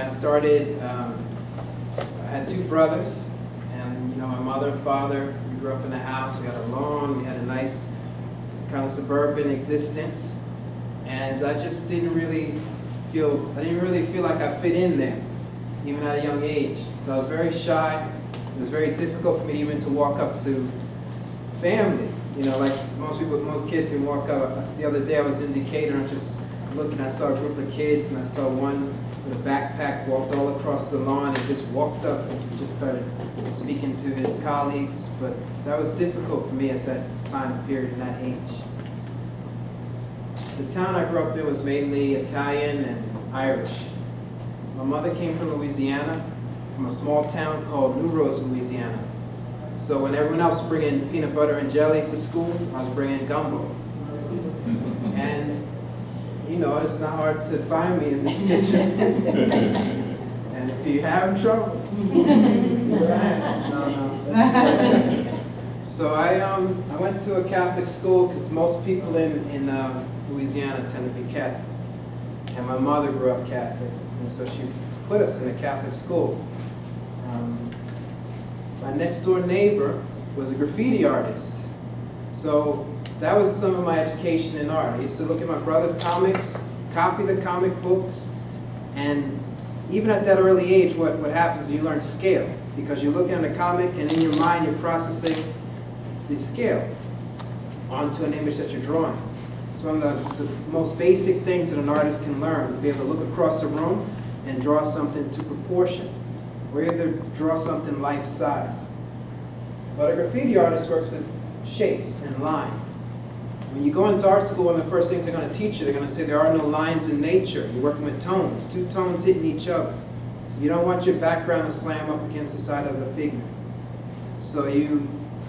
I started, I had two brothers, and you know, my mother and father, we grew up in a house, we had a lawn, we had a nice kind of suburban existence, and I just didn't really feel like I fit in there, even at a young age. So I was very shy. It was very difficult for me even to walk up to family. You know, like most kids can walk up. The other day I was in Decatur and just looking, I saw a group of kids and I saw one with a backpack walked all across the lawn and just walked up and just started speaking to his colleagues. But that was difficult for me at that time period and that age. The town I grew up in was mainly Italian and Irish. My mother came from Louisiana, from a small town called New Roads, Louisiana. So when everyone else was bringing peanut butter and jelly to school, I was bringing gumbo. And, you know, it's not hard to find me in this picture. And if you have trouble, you're at. No. So I went to a Catholic school because most people in Louisiana tend to be Catholic. And my mother grew up Catholic, and so she put us in a Catholic school. My next door neighbor was a graffiti artist. So that was some of my education in art. I used to look at my brother's comics, copy the comic books, and even at that early age, what happens is you learn scale, because you're looking at a comic and in your mind you're processing the scale onto an image that you're drawing. It's one of the most basic things that an artist can learn, to be able to look across the room and draw something to proportion, or either draw something life-size. But a graffiti artist works with shapes and line. When you go into art school, one of the first things they're going to teach you, they're going to say there are no lines in nature. You're working with tones, two tones hitting each other. You don't want your background to slam up against the side of the figure. So you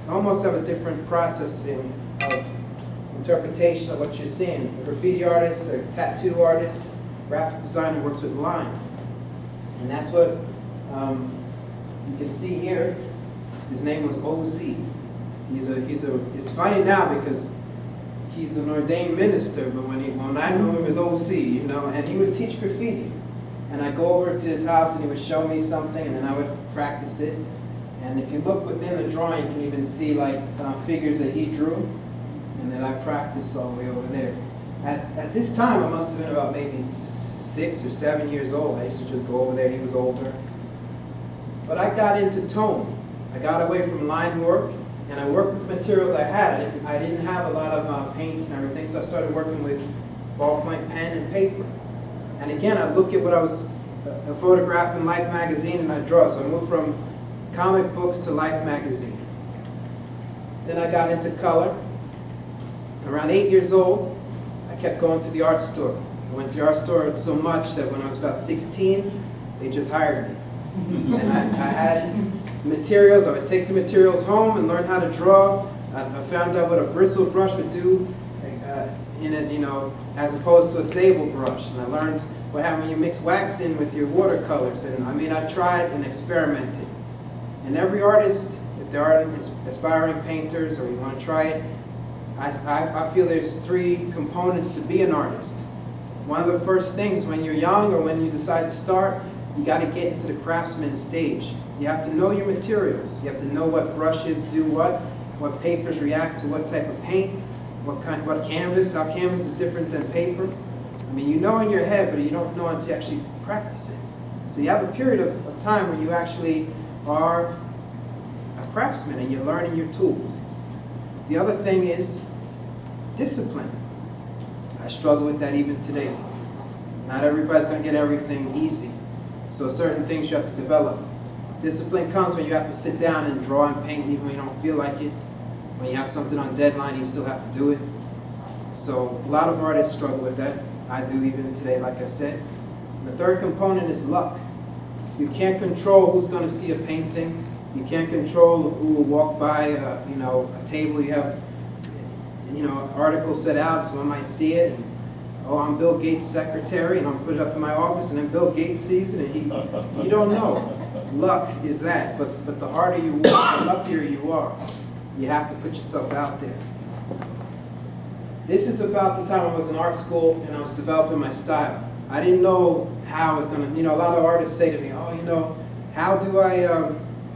almost have a different processing of interpretation of what you're seeing. A graffiti artist, a tattoo artist, graphic designer works with line. And that's what you can see here. His name was OZ. It's funny now because he's an ordained minister, but when I knew him as OZ, you know, and he would teach graffiti. And I'd go over to his house and he would show me something and then I would practice it. And if you look within the drawing, you can even see like figures that he drew. And then I practiced all the way over there. At this time, I must have been about maybe 6 or 7 years old. I used to just go over there. He was older. But I got into tone. I got away from line work, and I worked with the materials I had. I didn't have a lot of paints and everything, so I started working with ballpoint pen and paper. And again, I look at what I was a photograph in Life magazine, and I draw. So I moved from comic books to Life magazine. Then I got into color. Around 8 years old, I kept going to the art store. I went to the art store so much that when I was about 16, they just hired me. And I had materials. I would take the materials home and learn how to draw. I found out what a bristle brush would do in it, you know, as opposed to a sable brush. And I learned what happened when you mix wax in with your watercolors. And I mean, I tried and experimented. And every artist, if they are aspiring painters or you want to try it, I feel there's 3 components to be an artist. One of the first things when you're young or when you decide to start, you got to get into the craftsman stage. You have to know your materials. You have to know what brushes do what papers react to what type of paint, what canvas, how canvas is different than paper. I mean, you know in your head, but you don't know until you actually practice it. So you have a period of time where you actually are a craftsman and you're learning your tools. The other thing is discipline. I struggle with that even today. Not everybody's going to get everything easy. So certain things you have to develop. Discipline comes when you have to sit down and draw and paint even when you don't feel like it. When you have something on deadline, you still have to do it. So a lot of artists struggle with that. I do even today, like I said. And the third component is luck. You can't control who's going to see a painting. You can't control who will walk by a table. You have articles set out, someone might see it, and, oh, I'm Bill Gates' secretary, and I'll put it up in my office, and then Bill Gates sees it, and you don't know. Luck is that, but the harder you work, the luckier you are. You have to put yourself out there. This is about the time I was in art school, and I was developing my style. I didn't know how I was going to, a lot of artists say to me, oh, how do I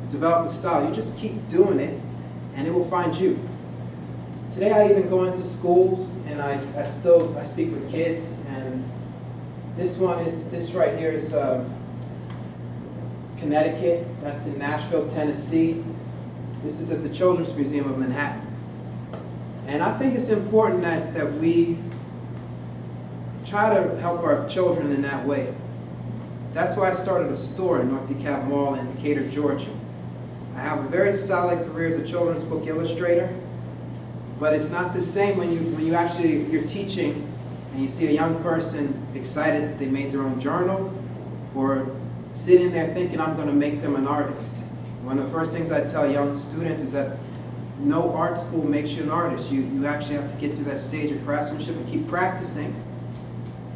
develop a style? You just keep doing it, and it will find you. Today I even go into schools, and I speak with kids, and this right here is Connecticut. That's in Nashville, Tennessee. This is at the Children's Museum of Manhattan. And I think it's important that we try to help our children in that way. That's why I started a store in North DeKalb Mall in Decatur, Georgia. I have a very solid career as a children's book illustrator, but it's not the same when you're teaching and you see a young person excited that they made their own journal, or sitting there thinking, I'm going to make them an artist. One of the first things I tell young students is that no art school makes you an artist. You actually have to get to that stage of craftsmanship and keep practicing.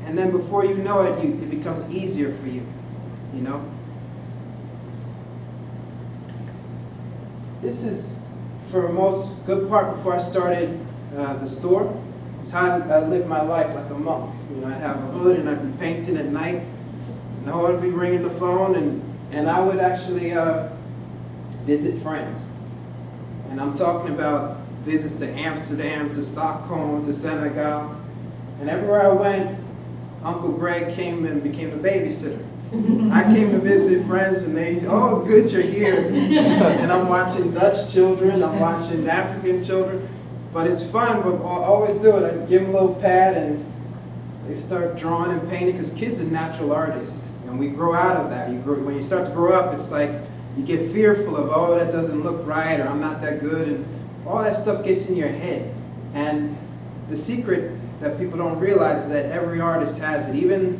And then before you know it, it becomes easier for you, This is, for most good part, before I started the store, it's how I lived my life like a monk. I'd have a hood and I'd be painting at night. No one would be ringing the phone, and I would actually visit friends. And I'm talking about visits to Amsterdam, to Stockholm, to Senegal. And everywhere I went, Uncle Greg came and became the babysitter. I came to visit friends, and oh, good, you're here. And I'm watching Dutch children, I'm watching African children. But it's fun, but I always do it. I give them a little pad, and they start drawing and painting, because kids are natural artists. And we grow out of that. When you start to grow up, it's like you get fearful of, oh, that doesn't look right, or I'm not that good, and all that stuff gets in your head. And the secret that people don't realize is that every artist has it. Even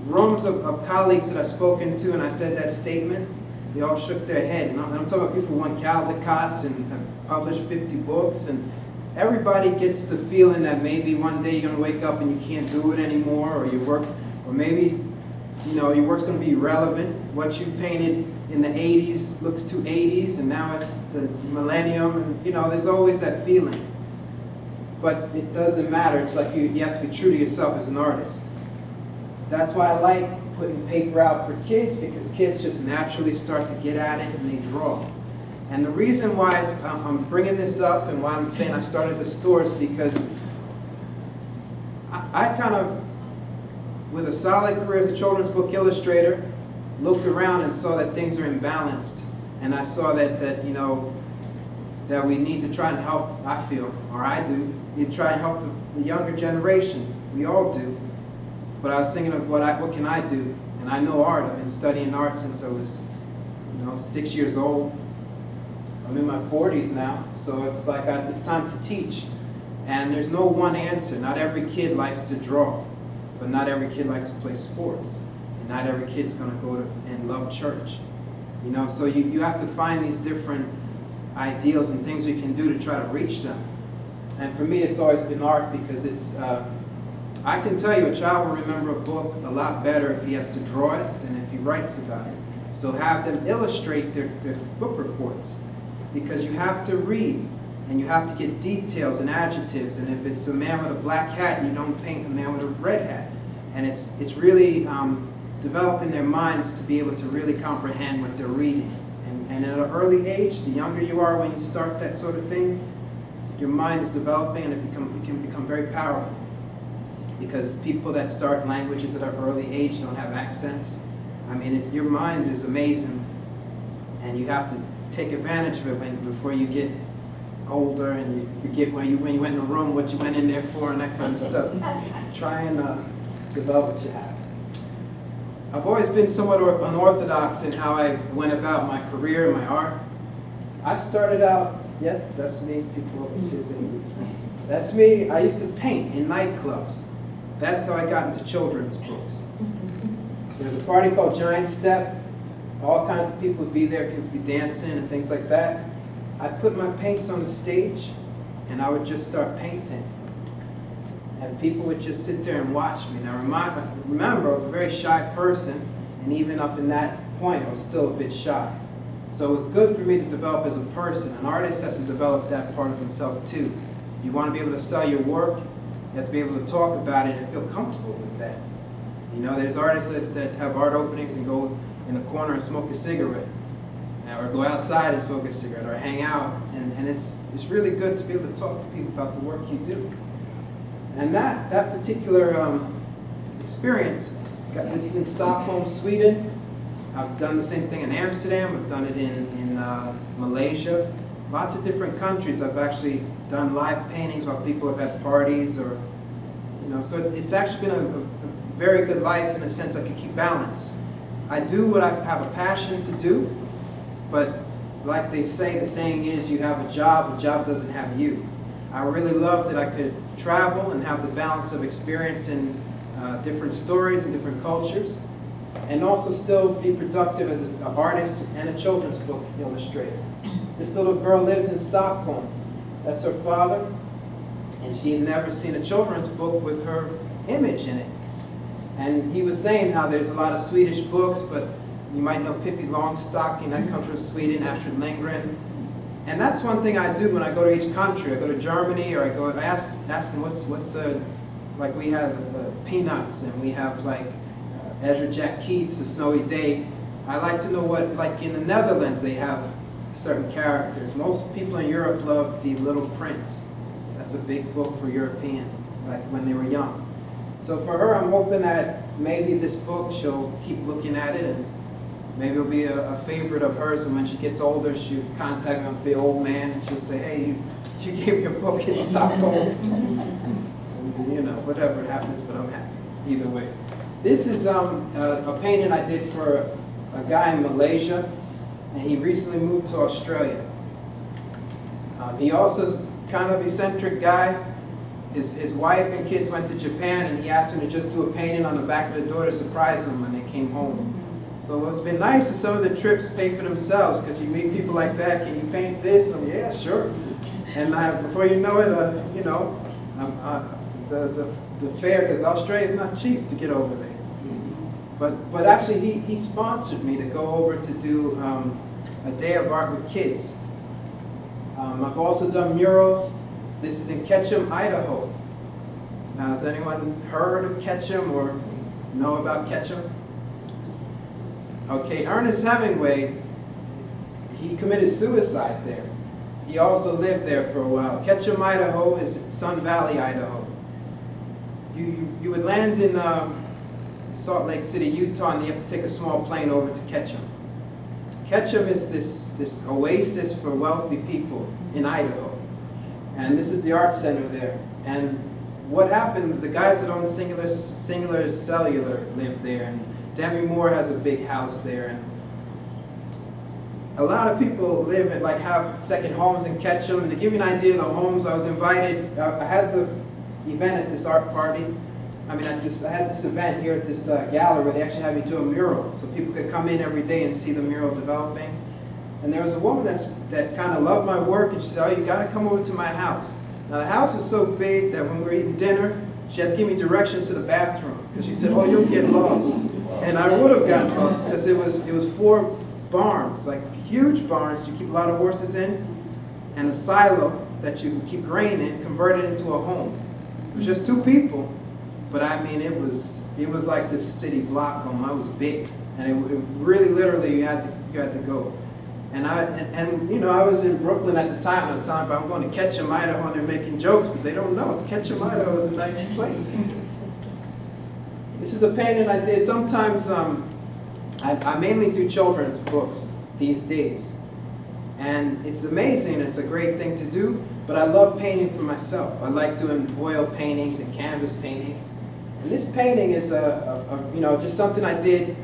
rooms of colleagues that I've spoken to, and I said that statement, they all shook their head. And I'm talking about people who won Caldecots and have published 50 books, and everybody gets the feeling that maybe one day you're going to wake up and you can't do it anymore, or maybe your work's going to be irrelevant. What you painted in the 80s looks too 80s, and now it's the millennium, and there's always that feeling. But it doesn't matter. It's like you have to be true to yourself as an artist. That's why I like putting paper out for kids, because kids just naturally start to get at it and they draw. And the reason why I'm bringing this up and why I'm saying I started the store is because I kind of, with a solid career as a children's book illustrator, looked around and saw that things are imbalanced. And I saw that that we need to try and help, I feel, or I do, you try and help the younger generation. We all do. But I was thinking of what can I do? And I know art. I've been studying art since I was 6 years old. I'm in my 40s now, so it's like it's time to teach. And there's no one answer. Not every kid likes to draw, but not every kid likes to play sports. And not every kid's going to go and love church. So you have to find these different ideals and things we can do to try to reach them. And for me, it's always been art, because it's, I can tell you a child will remember a book a lot better if he has to draw it than if he writes about it. So have them illustrate their book reports, because you have to read and you have to get details and adjectives. And if it's a man with a black hat, you don't paint a man with a red hat. And it's really developing their minds to be able to really comprehend what they're reading. And at an early age, the younger you are when you start that sort of thing, your mind is developing, and it can become very powerful. Because people that start languages at an early age don't have accents. I mean, your mind is amazing, and you have to take advantage of it before you get older and you forget when you went in the room what you went in there for and that kind of stuff. Try and develop what you have. I've always been somewhat unorthodox in how I went about my career and my art. I started out, that's me, people always say that's me. I used to paint in nightclubs. That's how I got into children's books. There was a party called Giant Step. All kinds of people would be there, people would be dancing and things like that. I'd put my paints on the stage, and I would just start painting. And people would just sit there and watch me. Now remember, I was a very shy person, and even up in that point, I was still a bit shy. So it was good for me to develop as a person. An artist has to develop that part of himself too. If you want to be able to sell your work, you have to be able to talk about it and feel comfortable with that. You know, there's artists that have art openings and go in the corner and smoke a cigarette, or go outside and smoke a cigarette, or hang out, and it's really good to be able to talk to people about the work you do. And that particular experience, this is in Stockholm, Sweden. I've done the same thing in Amsterdam. I've done it in Malaysia. Lots of different countries. I've actually done live paintings while people have had parties, or so it's actually been a very good life in a sense. I can keep balance. I do what I have a passion to do, but like they say, the saying is, you have a job doesn't have you. I really love that I could travel and have the balance of experience in different stories and different cultures, and also still be productive as an artist and a children's book illustrator. This little girl lives in Stockholm. That's her father, and she had never seen a children's book with her image in it. And he was saying how there's a lot of Swedish books, but you might know Pippi Longstocking, that comes from Sweden, Astrid Lindgren. And that's one thing I do when I go to each country. I go to Germany, or I go ask them what's like we have Peanuts, and we have like Ezra Jack Keats, The Snowy Day. I like to know what, like in the Netherlands, they have certain characters. Most people in Europe love The Little Prince. That's a big book for European, like when they were young. So for her, I'm hoping that maybe this book, she'll keep looking at it, and maybe it'll be a favorite of hers, and when she gets older, she'll contact me with the old man, and she'll say, hey, you gave me a book in Stockholm. And, whatever happens, but I'm happy either way. This is a painting I did for a guy in Malaysia, and he recently moved to Australia. He also kind of eccentric guy. His wife and kids went to Japan, and he asked me to just do a painting on the back of the door to surprise them when they came home. So it's been nice that some of the trips pay for themselves, because you meet people like that. Can you paint this? And I'm, yeah, sure. And before you know it, the fare, because Australia is not cheap to get over there. But actually, he sponsored me to go over to do a day of art with kids. I've also done murals. This is in Ketchum, Idaho. Now, has anyone heard of Ketchum or know about Ketchum? Okay, Ernest Hemingway, he committed suicide there. He also lived there for a while. Ketchum, Idaho is Sun Valley, Idaho. You would land in Salt Lake City, Utah, and you have to take a small plane over to Ketchum. Ketchum is this oasis for wealthy people in Idaho. And this is the art center there. And what happened, the guys that own Singular Cellular live there, and Demi Moore has a big house there. And a lot of people live at, have second homes in Ketchum. And to give you an idea of the homes, I was invited, I had the event at this art party. I had this event here at this gallery where they actually had me do a mural, so people could come in every day and see the mural developing. And there was a woman that kind of loved my work, and she said, oh, you got to come over to my house. Now, the house was so big that when we were eating dinner, she had to give me directions to the bathroom, because she said, oh, you'll get lost. And I would have gotten lost, because it was 4 barns, like huge barns you keep a lot of horses in, and a silo that you keep grain in, converted into a home. It was just 2 people, but it was like this city block home. It was big, and it really, literally, you had to go. And I was in Brooklyn at the time. I was telling them I'm going to Ketchum, Idaho, and they're making jokes, but they don't know. Ketchum, Idaho is a nice place. This is a painting I did. Sometimes I mainly do children's books these days. And it's amazing. It's a great thing to do, but I love painting for myself. I like doing oil paintings and canvas paintings. And this painting is just something I did.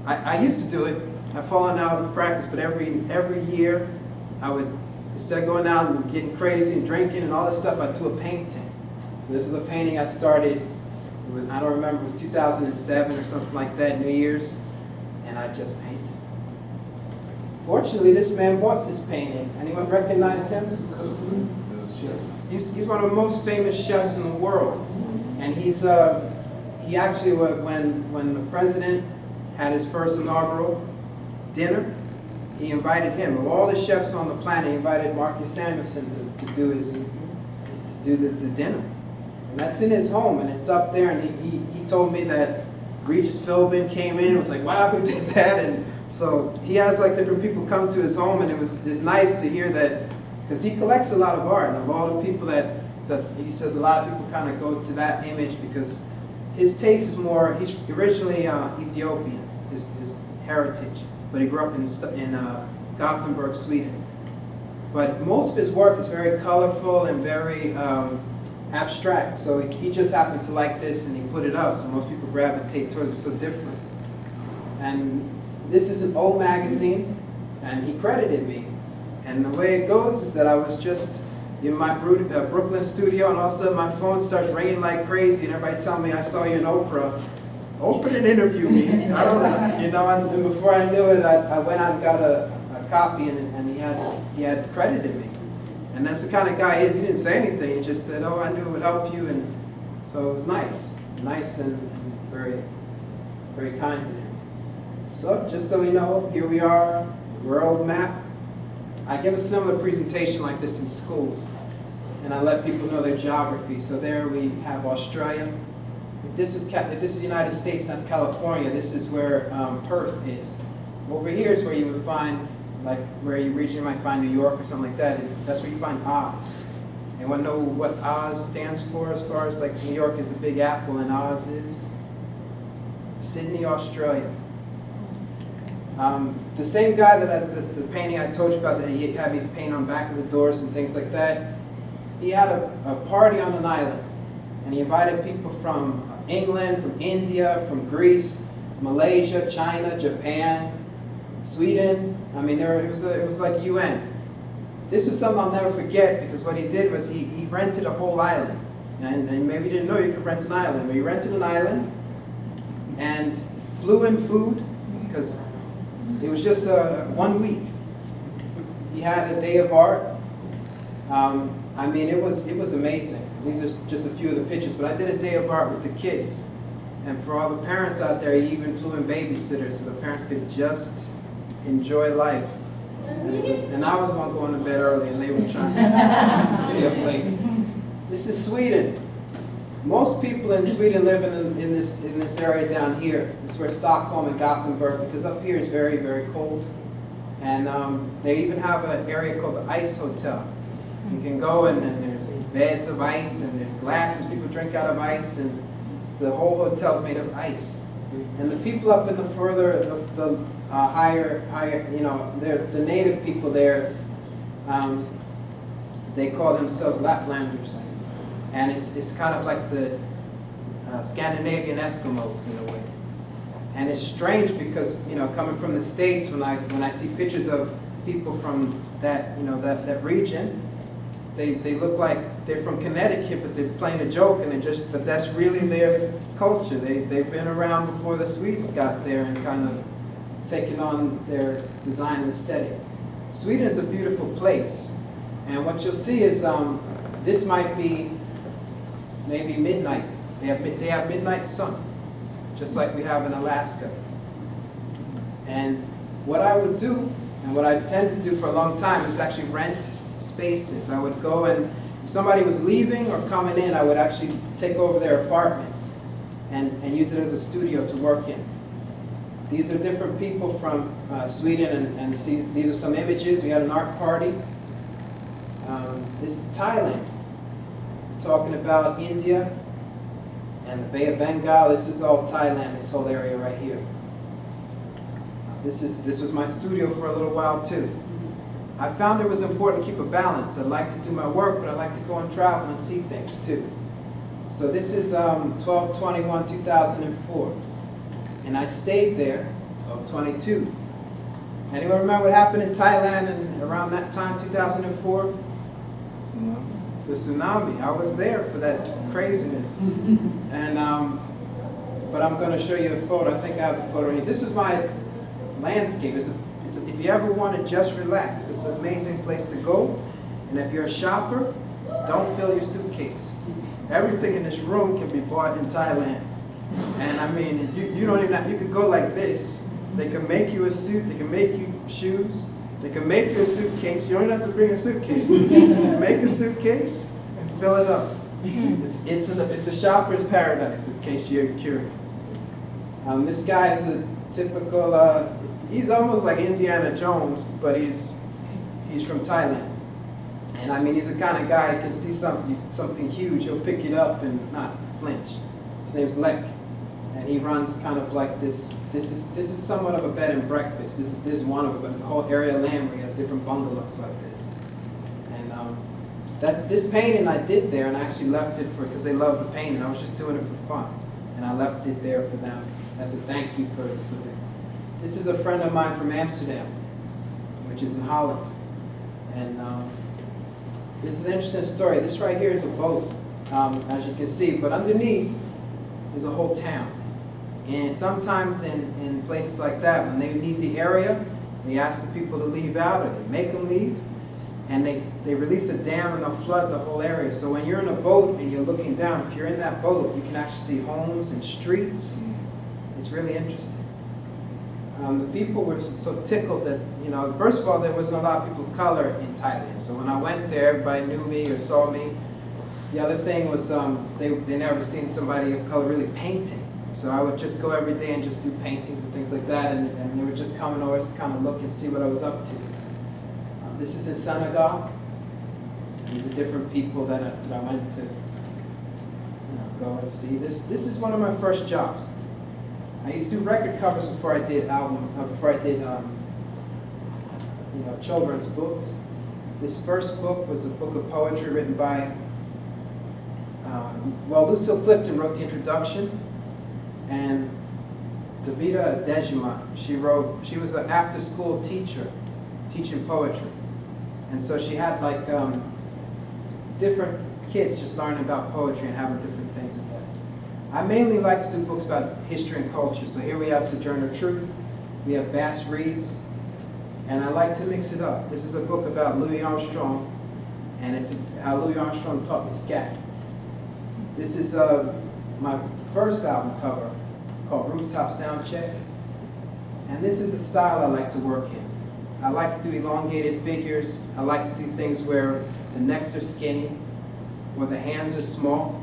I used to do it. I've fallen out of practice, but every year I would, instead of going out and getting crazy and drinking and all this stuff, I'd do a painting. So this is a painting I started, I don't remember, it was 2007 or something like that, New Year's, and I just painted. Fortunately, this man bought this painting. Anyone recognize him? He's one of the most famous chefs in the world. And he actually, when the president had his first inaugural dinner, he invited him. Of all the chefs on the planet, he invited Marcus Samuelsson to do the dinner. And that's in his home, and it's up there, and he told me that Regis Philbin came in, it was like, wow, who did that? And so he has like different people come to his home, and it's nice to hear that, because he collects a lot of art, and of all the people that he says a lot of people kind of go to that image because his taste is more, he's originally Ethiopian, his heritage, but he grew up in Gothenburg, Sweden. But most of his work is very colorful and very abstract, so he just happened to like this and he put it up, so most people gravitate towards it. It's so different. And this is an old magazine, and he credited me. And the way it goes is that I was just in my Brooklyn studio, and all of a sudden my phone starts ringing like crazy, and everybody telling me I saw you in Oprah. Oprah didn't interview me. I don't, you know. And before I knew it, I went out and got a copy, and he had credited me. And that's the kind of guy he is. He didn't say anything. He just said, "Oh, I knew it would help you," and so it was nice and very, very kind to him. So just so you know, here we are, world map. I give a similar presentation like this in schools, and I let people know their geography. So there we have Australia. If this is the United States, and that's California. This is where Perth is. Over here is where you would find, like where you regionally might find New York or something like that. That's where you find Oz. Anyone know what Oz stands for as far as like New York is a big apple and Oz is? Sydney, Australia. The same guy that the painting I told you about that he had me paint on back of the doors and things like that, he had a party on an island, and he invited people from England, from India, from Greece, Malaysia, China, Japan, Sweden. I mean, it was like UN. This is something I'll never forget, because what he did was he rented a whole island, and maybe you didn't know you could rent an island, but he rented an island and flew in food, because it was just 1 week. He had a day of art. I mean, it was amazing. These are just a few of the pictures, but I did a day of art with the kids. And for all the parents out there, he even flew in babysitters so the parents could just enjoy life. And I was one going to bed early, and they were trying to stay up late. This is Sweden. Most people in Sweden live in this area down here. It's where Stockholm and Gothenburg, because up here is very, very cold. And they even have an area called the Ice Hotel. You can go and there's beds of ice, and there's glasses people drink out of ice, and the whole hotel is made of ice. And the people up in the further, the higher, you know, the native people there, they call themselves Laplanders. And it's kind of like the Scandinavian Eskimos in a way. And it's strange because, you know, coming from the States, when I see pictures of people from that, you know, that region, they look like they're from Connecticut, but they're playing a joke, and but that's really their culture. They've been around before the Swedes got there and kind of taken on their design and aesthetic. Sweden is a beautiful place, and what you'll see is this might be maybe midnight. They have midnight sun, just like we have in Alaska. And what I would do, and what I tend to do for a long time, is actually rent spaces. I would go, and if somebody was leaving or coming in, I would actually take over their apartment and use it as a studio to work in. These are different people from Sweden, and see, these are some images. We had an art party. This is Thailand. Talking about India and the Bay of Bengal. This is all Thailand, this whole area right here. This was my studio for a little while too. I found it was important to keep a balance. I like to do my work, but I like to go and travel and see things too. So this is 12/21/2004, and I stayed there 12/22. Anyone remember what happened in Thailand and around that time, 2004? The tsunami. I was there for that craziness. And but I'm going to show you a photo. I think I have the photo here. This is my landscape. If you ever want to just relax, it's an amazing place to go. And if you're a shopper, don't fill your suitcase. Everything in this room can be bought in Thailand. And I mean, you don't even have, you could go like this. They can make you a suit. They can make you shoes. They can make you a suitcase. You don't even have to bring a suitcase. Make a suitcase and fill it up. It's a shopper's paradise, in case you're curious. This guy is a typical, he's almost like Indiana Jones, but he's from Thailand. And I mean, he's the kind of guy who can see something huge, he'll pick it up and not flinch. His name's Lek, and he runs kind of like this is somewhat of a bed and breakfast. This is one of it, but it's a whole area of land where he has different bungalows like this. And this painting I did there, and I actually left it because they love the painting. I was just doing it for fun, and I left it there for them as a thank you for them. This is a friend of mine from Amsterdam, which is in Holland, and this is an interesting story. This right here is a boat, as you can see, but underneath is a whole town. And sometimes in places like that, when they leave the area, they ask the people to leave out, or they make them leave, and they release a dam and they'll flood the whole area. So when you're in a boat and you're looking down, if you're in that boat, you can actually see homes and streets. It's really interesting. The people were so tickled that, first of all, there wasn't a lot of people of color in Thailand. So when I went there, everybody knew me or saw me. The other thing was they never seen somebody of color really painting. So I would just go every day and just do paintings and things like that, and they would just come and always kind of look and see what I was up to. This is in Senegal. These are different people that I went to go and see. This is one of my first jobs. I used to do record covers before I did children's books. This first book was a book of poetry written by, Lucille Clifton wrote the introduction, and Davida Dejima, she was an after-school teacher teaching poetry. And so she had like different kids just learning about poetry and having different things with that. I mainly like to do books about history and culture. So here we have Sojourner Truth, we have Bass Reeves, and I like to mix it up. This is a book about Louis Armstrong, and it's how Louis Armstrong taught me scat. This is my first album cover called Rooftop Soundcheck, and this is a style I like to work in. I like to do elongated figures. I like to do things where the necks are skinny, where the hands are small.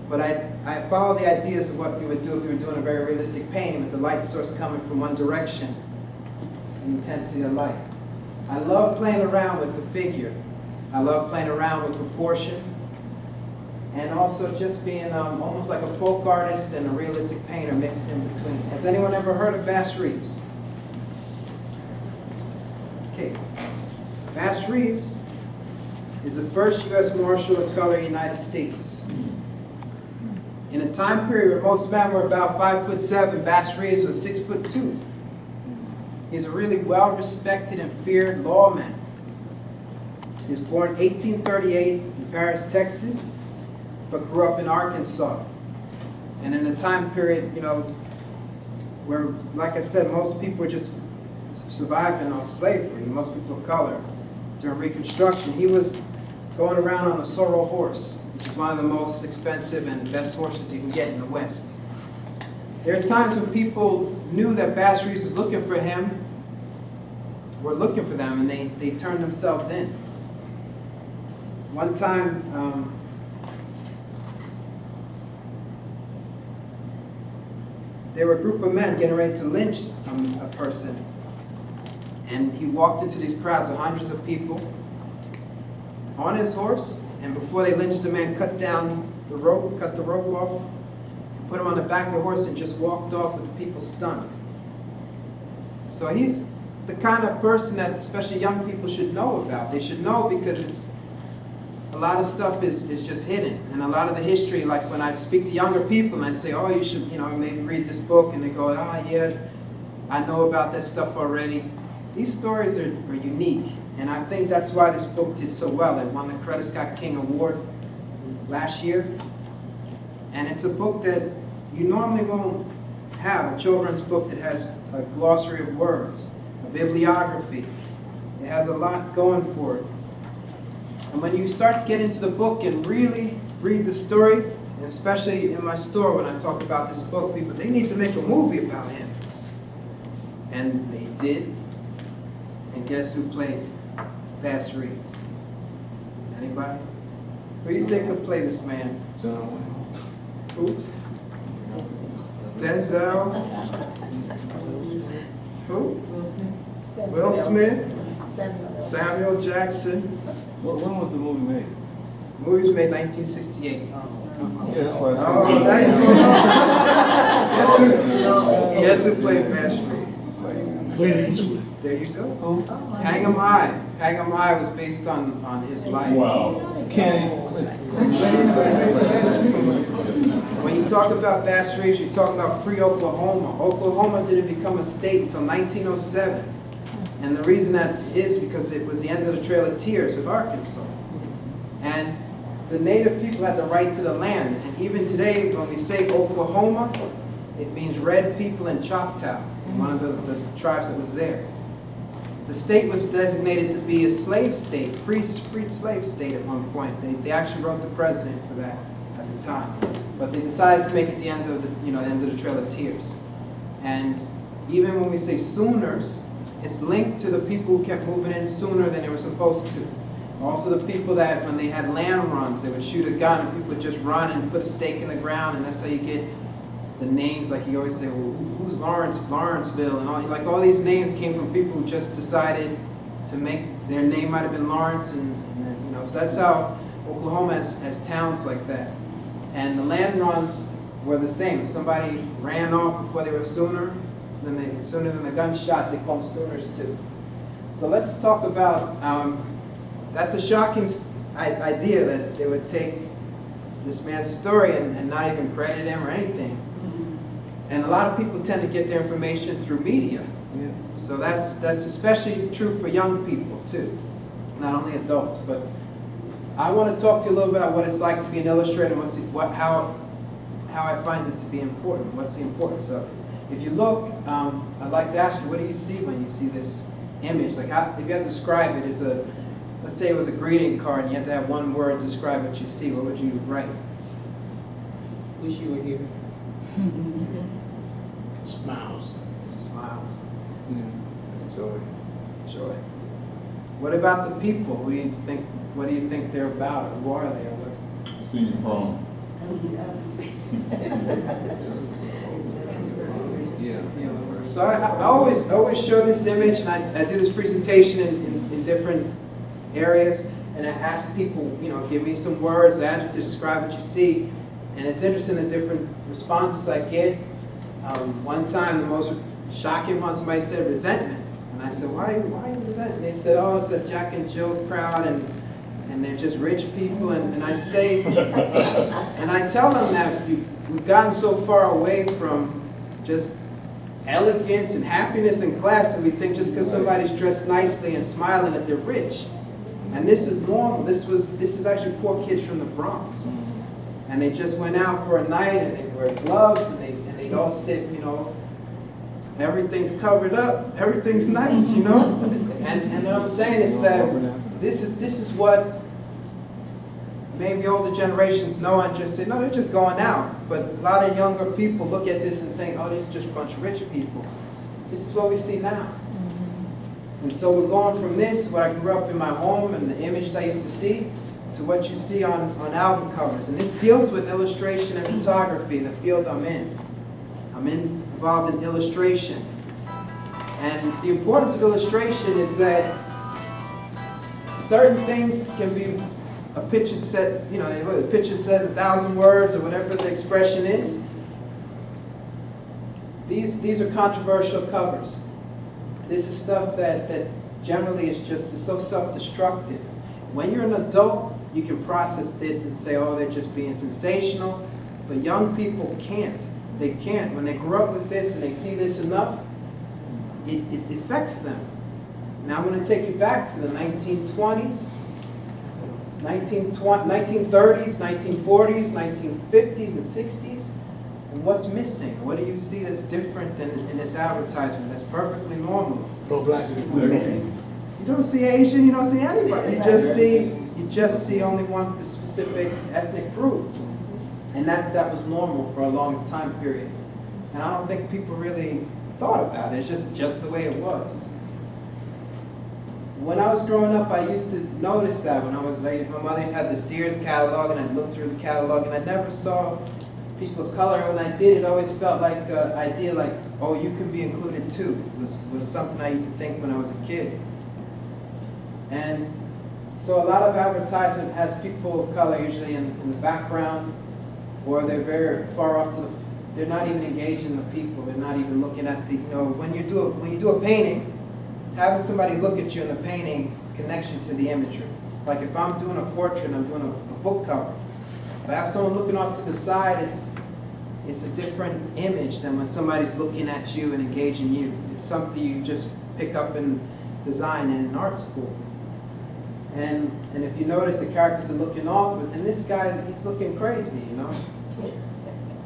But I follow the ideas of what you would do if you were doing a very realistic painting with the light source coming from one direction and the intensity of light. I love playing around with the figure. I love playing around with proportion, and also just being almost like a folk artist and a realistic painter mixed in between. Has anyone ever heard of Bass Reeves? Okay. Bass Reeves is the first U.S. Marshal of color in the United States. In a time period where most men were about 5'7", Bass Reeves was 6'2". He's a really well-respected and feared lawman. He was born 1838 in Paris, Texas, but grew up in Arkansas. And in a time period, where, like I said, most people were just surviving off slavery, most people of color, during Reconstruction, he was going around on a sorrel horse, which is one of the most expensive and best horses you can get in the West. There are times when people knew that Bass Reeves was looking for him, were looking for them, and they turned themselves in. One time, there were a group of men getting ready to lynch a person, and he walked into these crowds of hundreds of people on his horse, and before they lynched the man, cut the rope off, put him on the back of the horse, and just walked off with the people stunned. So he's the kind of person that especially young people should know about. They should know because a lot of stuff is just hidden. And a lot of the history, like when I speak to younger people and I say, oh, you should maybe read this book, and they go, yeah, I know about that stuff already. These stories are unique. And I think that's why this book did so well. It won the Coretta Scott King Award last year. And it's a book that you normally won't have, a children's book that has a glossary of words, a bibliography. It has a lot going for it. And when you start to get into the book and really read the story, and especially in my store when I talk about this book, people, they need to make a movie about him. And they did. And guess who played Bass Reeves? Anybody? Who do you think could play this man? Who? Denzel. Who? Will Smith. Samuel Jackson. When was the movie made? The movie was made 1968. Yeah, that's why I said. Oh, now you go. Guess who played Master Reeves? There you go. Hang 'em High. Hang 'em High was based on his life. Wow. When you talk about Bass Reeves, you talk about pre-Oklahoma. Oklahoma didn't become a state until 1907. And the reason that is because it was the end of the Trail of Tears with Arkansas. And the native people had the right to the land. And even today, when we say Oklahoma, it means red people in Choctaw, one of the tribes that was there. The state was designated to be a slave state, freed slave state at one point. They actually wrote the president for that at the time. But they decided to make it the end of the, end of the Trail of Tears. And even when we say Sooners, it's linked to the people who kept moving in sooner than they were supposed to. Also the people that, when they had land runs, they would shoot a gun and people would just run and put a stake in the ground, and that's how you get the names. Like you always say, well, who's Lawrence, Lawrenceville, and all these names came from people who just decided to make, their name might have been Lawrence, and so that's how Oklahoma has towns like that. And the land runs were the same. If somebody ran off before they were sooner than the gunshot, they call them Sooners too. So let's talk about, that's a shocking idea that they would take this man's story and not even credit him or anything. And a lot of people tend to get their information through media. Yeah. So that's especially true for young people too, not only adults. But I want to talk to you a little bit about what it's like to be an illustrator and how I find it to be important. What's the importance of it? If you look, I'd like to ask you, what do you see when you see this image? Like, if you had to describe it as let's say it was a greeting card and you had to have one word to describe what you see, what would you write? Wish you were here. Smiles. Smiles. Joy. Joy. What about the people? What do you think they're about? Or who are they? Or what? Senior prom. So I always show this image, and I do this presentation in different areas, and I ask people, give me some words, adjectives to describe what you see, and it's interesting the different responses I get. One time, the most shocking one, somebody said resentment, and I said, why resentment? And they said, oh, it's a Jack and Jill crowd, and they're just rich people, and I say, and I tell them that we've gotten so far away from just elegance and happiness and class, and we think just because somebody's dressed nicely and smiling that they're rich. And this is normal. This is actually poor kids from the Bronx. And they just went out for a night and they wear gloves and they all sit, everything's covered up, everything's nice, And what I'm saying is that this is what maybe older generations know and just say, no, they're just going out. But a lot of younger people look at this and think, oh, these are just a bunch of rich people. This is what we see now. And so we're going from this, what I grew up in my home and the images I used to see, to what you see on album covers. And this deals with illustration and photography, the field I'm in. I'm involved in illustration. And the importance of illustration is that certain things can be a picture set, the picture says 1,000 words or whatever the expression is. These are controversial covers. This is stuff that generally is so self-destructive. When you're an adult, you can process this and say, oh, they're just being sensational. But young people can't. They can't. When they grow up with this and they see this enough, it affects them. Now I'm going to take you back to the 1920s. 1930s, 1940s, 1950s, and 60s. And what's missing? What do you see that's different than in this advertisement that's perfectly normal? Pro-black people. You don't see Asian, you don't see anybody. You just see only one specific ethnic group. And that was normal for a long time period. And I don't think people really thought about it. It's just the way it was. When I was growing up, I used to notice that when my mother had the Sears catalog, and I'd look through the catalog, and I never saw people of color. And when I did, it always felt like an idea like, oh, you can be included too, was something I used to think when I was a kid. And so a lot of advertisement has people of color usually in the background, or they're very far off to the, they're not even engaging the people, they're not even looking at the, when you do a painting, having somebody look at you in the painting connects you to the imagery. Like if I'm doing a portrait and I'm doing a book cover, if I have someone looking off to the side, it's a different image than when somebody's looking at you and engaging you. It's something you just pick up in design and in art school. And if you notice, the characters are looking off, and this guy, he's looking crazy,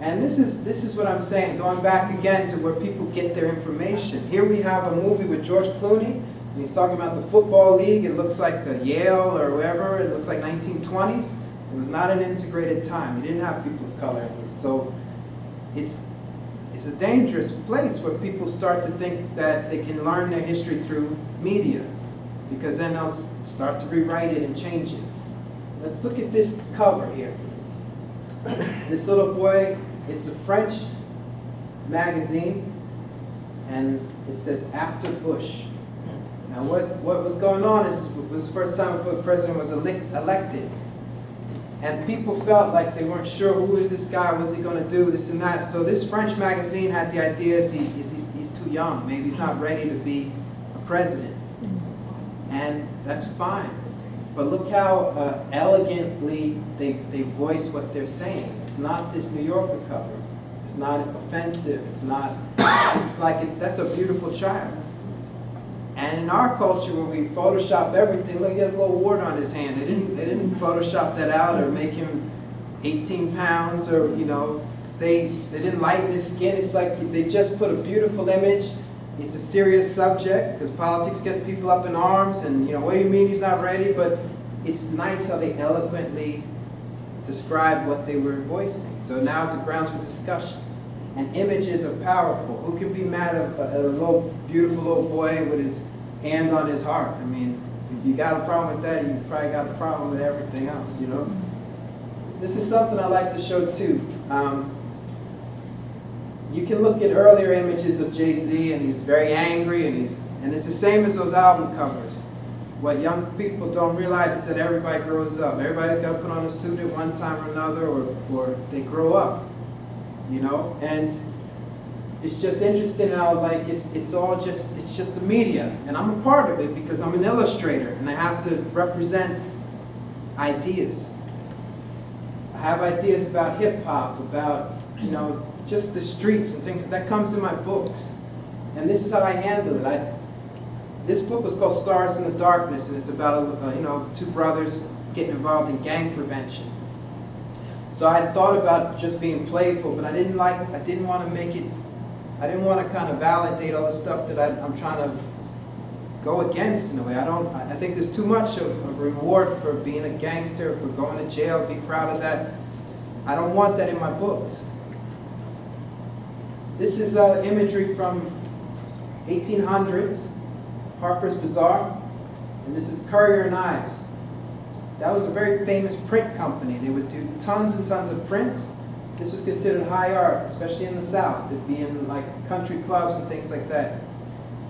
And this is what I'm saying, going back again to where people get their information. Here we have a movie with George Clooney, and he's talking about the football league. It looks like Yale or wherever. It looks like 1920s. It was not an integrated time. You didn't have people of color in this. So it's a dangerous place where people start to think that they can learn their history through media, because then they'll start to rewrite it and change it. Let's look at this cover here. This little boy, it's a French magazine, and it says After Bush. Now what was going on is, it was the first time before the president was elected. And people felt like they weren't sure, who is this guy, what's he going to do, this and that. So this French magazine had the idea he's too young, maybe he's not ready to be a president. And that's fine. But look how elegantly they voice what they're saying. It's not this New Yorker cover. It's not offensive. It's not, it's like, that's a beautiful child. And in our culture, when we Photoshop everything, look, he has a little wart on his hand. They didn't Photoshop that out or make him 18 pounds or, they didn't lighten his skin. It's like they just put a beautiful image. It's a serious subject because politics get people up in arms and, what do you mean he's not ready? But it's nice how they eloquently describe what they were voicing. So now it's a grounds for discussion. And images are powerful. Who can be mad at a beautiful little boy with his hand on his heart? I mean, if you got a problem with that, you probably got a problem with everything else, This is something I like to show too. You can look at earlier images of Jay-Z, and he's very angry, and it's the same as those album covers. What young people don't realize is that everybody grows up. Everybody got to put on a suit at one time or another, or they grow up, And it's just interesting how it's just the media, and I'm a part of it because I'm an illustrator, and I have to represent ideas. I have ideas about hip hop, about just the streets and things that comes in my books, and this is how I handle it. This book was called Stars in the Darkness, and it's about two brothers getting involved in gang prevention. So I had thought about just being playful, but I didn't want to kind of validate all the stuff that I'm trying to go against in a way. I think there's too much of a reward for being a gangster, for going to jail, be proud of that. I don't want that in my books. This is imagery from 1800s, Harper's Bazaar, and this is Currier and Ives. That was a very famous print company. They would do tons and tons of prints. This was considered high art, especially in the South. It'd be in like country clubs and things like that.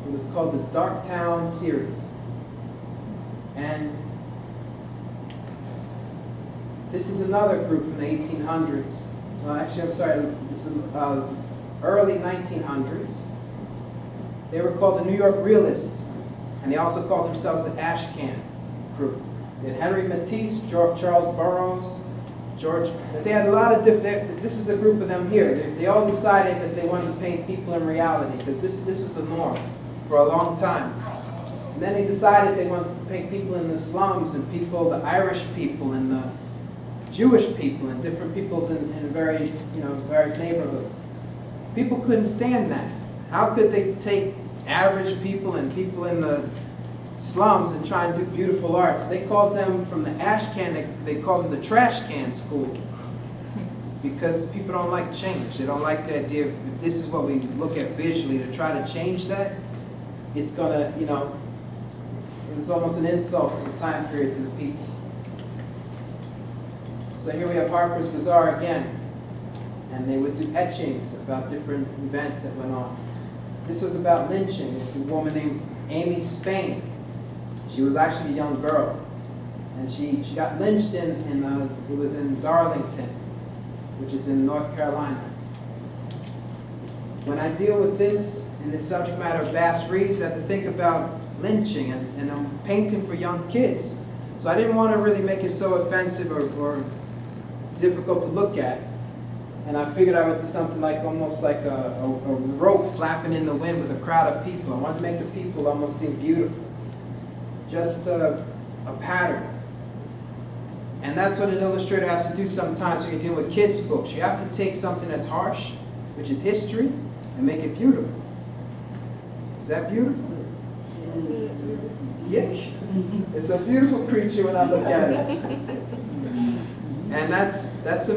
It was called the Darktown series. And this is another group from the 1800s. Actually, I'm sorry, this is early 1900s. They were called the New York Realists, and they also called themselves the Ashcan group. They had Henry Matisse, Charles Burroughs, George, but they had a lot of different, this is the group of them here. They all decided that they wanted to paint people in reality, because this was the norm for a long time. And then they decided they wanted to paint people in the slums, and the Irish people, and the Jewish people, and different peoples in various neighborhoods. People couldn't stand that. How could they take average people and people in the slums and try and do beautiful arts? They called them, from the ash can, they called them the trash can school. Because people don't like change. They don't like the idea of, if this is what we look at visually, to try to change that, it's gonna, it was almost an insult to the time period, to the people. So here we have Harper's Bazaar again. and they would do etchings about different events that went on. This was about lynching. It's a woman named Amy Spain. She was actually a young girl, and she got lynched it was in Darlington, which is in North Carolina. When I deal with this, in the subject matter of Bass Reeves, I have to think about lynching, and I'm painting for young kids. So I didn't want to really make it so offensive or difficult to look at. And I figured I would do something like almost like a rope flapping in the wind with a crowd of people. I wanted to make the people almost seem beautiful. Just a pattern. And that's what an illustrator has to do sometimes when you're dealing with kids' books. You have to take something that's harsh, which is history, and make it beautiful. Is that beautiful? Yick. It's a beautiful creature when I look at it. And that is a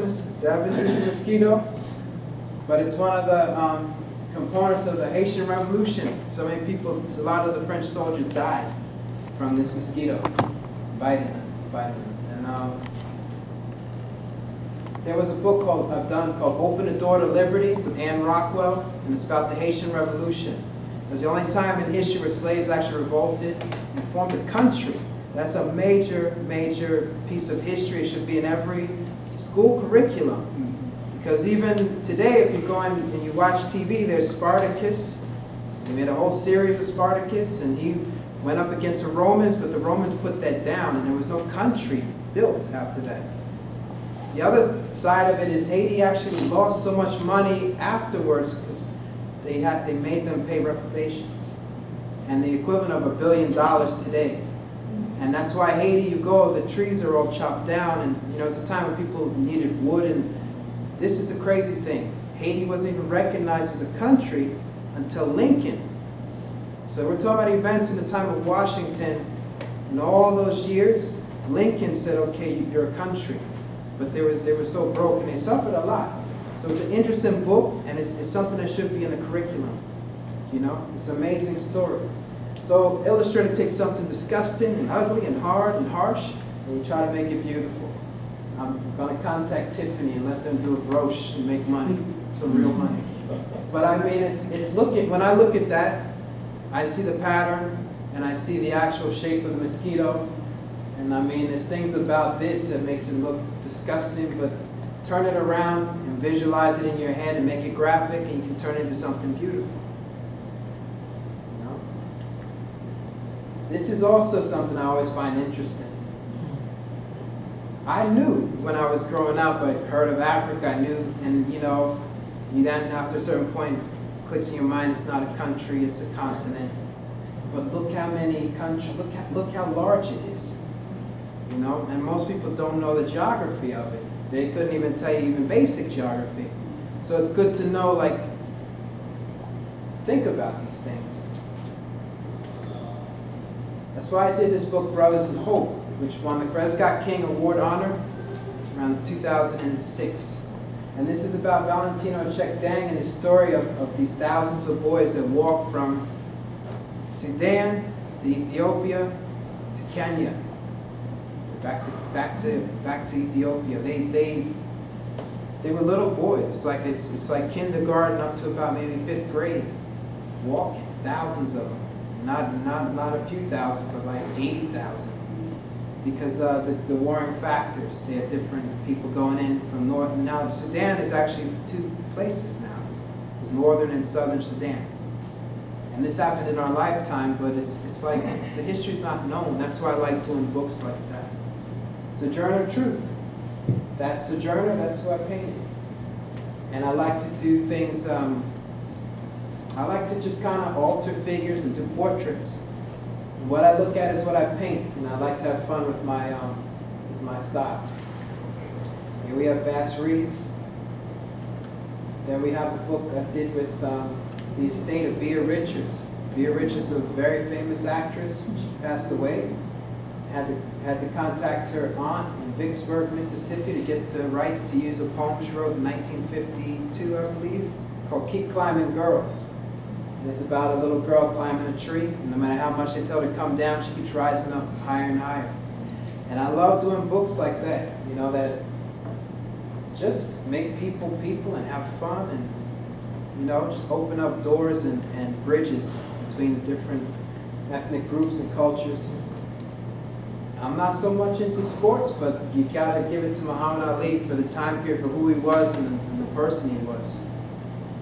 mosquito, but it's one of the components of the Haitian Revolution. So many people, a lot of the French soldiers died from this mosquito biting them. And there was a book I've done called Open the Door to Liberty with Anne Rockwell, and it's about the Haitian Revolution. It was the only time in history where slaves actually revolted and formed a country. That's a major, major piece of history. It should be in every school curriculum. Because even today, if you go in and you watch TV, there's Spartacus. They made a whole series of Spartacus, and he went up against the Romans, but the Romans put that down, and there was no country built after that. The other side of it is Haiti actually lost so much money afterwards because they made them pay reparations, and the equivalent of $1 billion today. And that's why Haiti, you go, the trees are all chopped down, and it's a time when people needed wood, and this is the crazy thing. Haiti wasn't even recognized as a country until Lincoln. So we're talking about events in the time of Washington. In all those years, Lincoln said, okay, you're a country. But they were so broke, and they suffered a lot. So it's an interesting book, and it's something that should be in the curriculum. It's an amazing story. So Illustrator takes something disgusting and ugly and hard and harsh, and you try to make it beautiful. I'm going to contact Tiffany and let them do a brooch and make money, some real money. But I mean, when I look at that, I see the pattern, and I see the actual shape of the mosquito. And I mean, there's things about this that makes it look disgusting, but turn it around and visualize it in your head and make it graphic, and you can turn it into something beautiful. This is also something I always find interesting. I knew when I was growing up, I heard of Africa, I knew, and then after a certain point, it clicks in your mind, it's not a country, it's a continent. But look how many countries, look how large it is. And most people don't know the geography of it. They couldn't even tell you even basic geography. So it's good to know, think about these things. That's why I did this book, Brothers in Hope, which won the Prescott King Award honor around 2006. And this is about Valentino Chekdang and his story of these thousands of boys that walked from Sudan to Ethiopia to Kenya, back to Ethiopia. They were little boys. It's like kindergarten up to about maybe 5th grade, walking, thousands of them. Not a few thousand, but like 80,000. Because the warring factors, they had different people going in from north. Now Sudan is actually 2 places now. There's northern and southern Sudan. And this happened in our lifetime, but it's like the history's not known. That's why I like doing books like that. Sojourner Truth. That's Sojourner, that's who I painted. And I like to do things, I like to just kind of alter figures and do portraits. And what I look at is what I paint, and I like to have fun with my style. Here we have Bass Reeves. Then we have a book I did with the estate of Bea Richards. Bea Richards is a very famous actress. She passed away. Had to contact her aunt in Vicksburg, Mississippi to get the rights to use a poem she wrote in 1952, I believe, called Keep Climbing Girls. And it's about a little girl climbing a tree, and no matter how much they tell her to come down, she keeps rising up higher and higher. And I love doing books like that, that just make people people and have fun and, you know, just open up doors and bridges between the different ethnic groups and cultures. I'm not so much into sports, but you gotta give it to Muhammad Ali for the time period, for who he was and the person he was.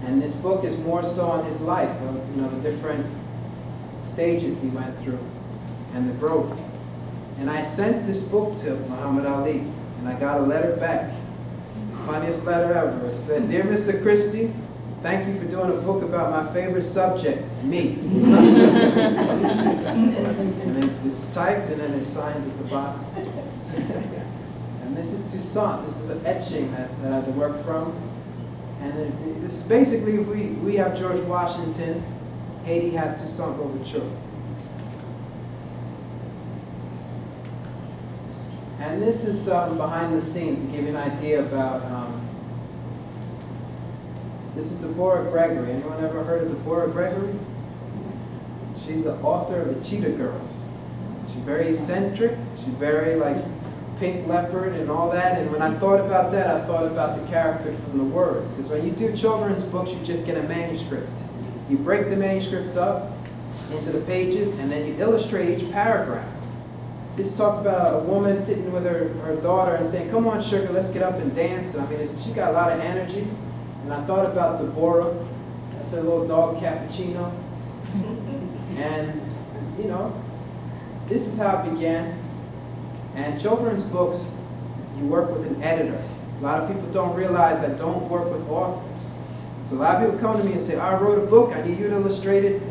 And this book is more so on his life, you know, the different stages he went through and the growth. And I sent this book to Muhammad Ali, and I got a letter back. Funniest letter ever. It said, "Dear Mr. Christie, thank you for doing a book about my favorite subject, me." And it's typed and then it's signed at the bottom. And this is Toussaint. This is an etching that I had to work from. And this is basically, we have George Washington, Haiti has Toussaint Louverture. And this is behind the scenes to give you an idea about, this is Deborah Gregory. Anyone ever heard of Deborah Gregory? She's the author of the Cheetah Girls. She's very eccentric. She's very like Pink Leopard and all that. And when I thought about that, I thought about the character from the words. Because when you do children's books, you just get a manuscript. You break the manuscript up into the pages, and then you illustrate each paragraph. This talked about a woman sitting with her daughter and saying, "Come on, sugar, let's get up and dance." And I mean, she got a lot of energy. And I thought about Deborah. That's her little dog, Cappuccino. And, you know, this is how it began. And children's books, you work with an editor. A lot of people don't realize I don't work with authors. So a lot of people come to me and say, "I wrote a book, I need you to illustrate it."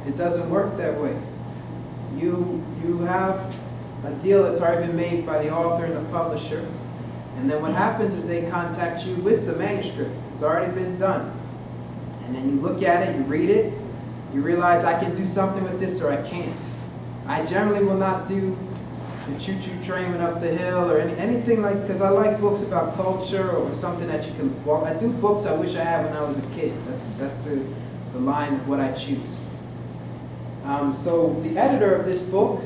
It doesn't work that way. You have a deal that's already been made by the author and the publisher. And then what happens is they contact you with the manuscript. It's already been done. And then you look at it, you read it, you realize I can do something with this or I can't. I generally will not do the choo-choo train went up the hill or anything like, because I like books about culture or something that you can, well, I do books I wish I had when I was a kid. That's the line of what I choose. So the editor of this book,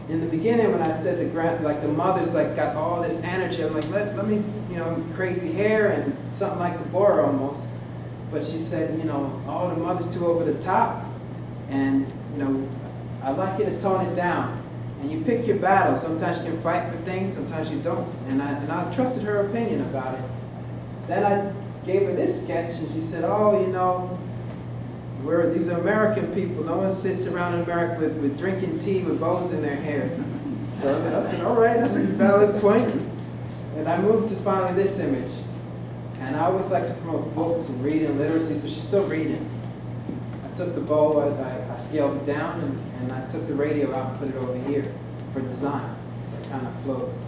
in the beginning when I said the mother's like got all this energy, I'm like, let me, you know, crazy hair and something like Deborah almost. But she said, you know, all the mother's too over the top, and, you know, I'd like you to tone it down. And you pick your battle. Sometimes you can fight for things, sometimes you don't. And I trusted her opinion about it. Then I gave her this sketch, and she said, "Oh, you know, these are American people. No one sits around in America with drinking tea with bows in their hair." So I said, all right, that's a valid point. And I moved to finally this image. And I always like to promote books and reading and literacy, so she's still reading. I took the bow, I scaled it down, and I took the radio out and put it over here for design. So it kind of flows.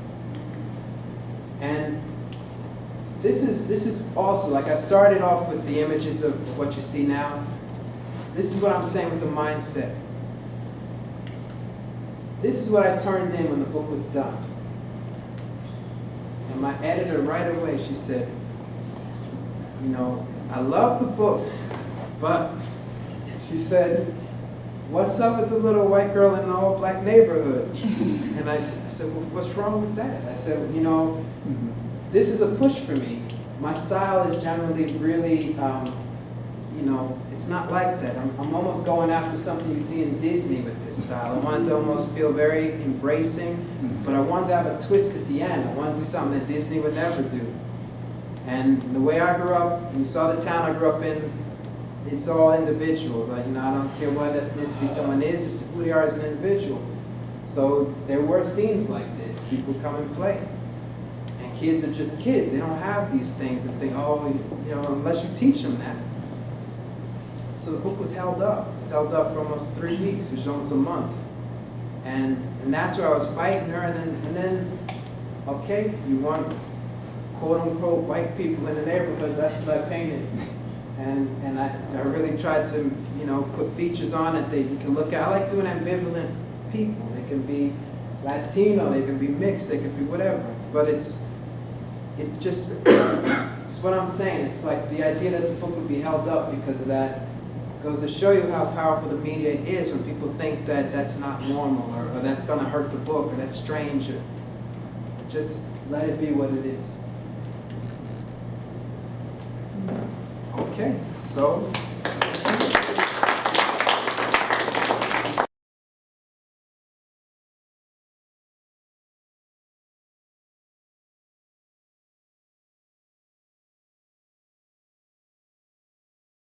And this is also, like I started off with the images of what you see now. This is what I'm saying with the mindset. This is what I turned in when the book was done. And my editor right away, she said, "You know, I love the book, but," she said, "what's up with the little white girl in the all black neighborhood?" And I said, "Well, what's wrong with that?" I said, "You know, this is a push for me. My style is generally really, you know, it's not like that. I'm almost going after something you see in Disney with this style. I wanted to almost feel very embracing, but I wanted to have a twist at the end. I wanted to do something that Disney would never do. And the way I grew up, you saw the town I grew up in, it's all individuals. I don't care what ethnicity someone is, it's who they are as an individual. So there were scenes like this. People come and play. And kids are just kids. They don't have these things and think, oh, you know, unless you teach them that. So the book was held up. It was held up for almost 3 weeks, which was almost a month. And that's where I was fighting her, and then, okay, you want quote-unquote white people in the neighborhood, that's what I painted. And I really tried to, you know, put features on it that you can look at. I like doing ambivalent people. They can be Latino, they can be mixed, they can be whatever. But it's just, it's what I'm saying. It's like the idea that the book would be held up because of that goes to show you how powerful the media is when people think that that's not normal or that's going to hurt the book or that's strange. just let it be what it is. Okay, so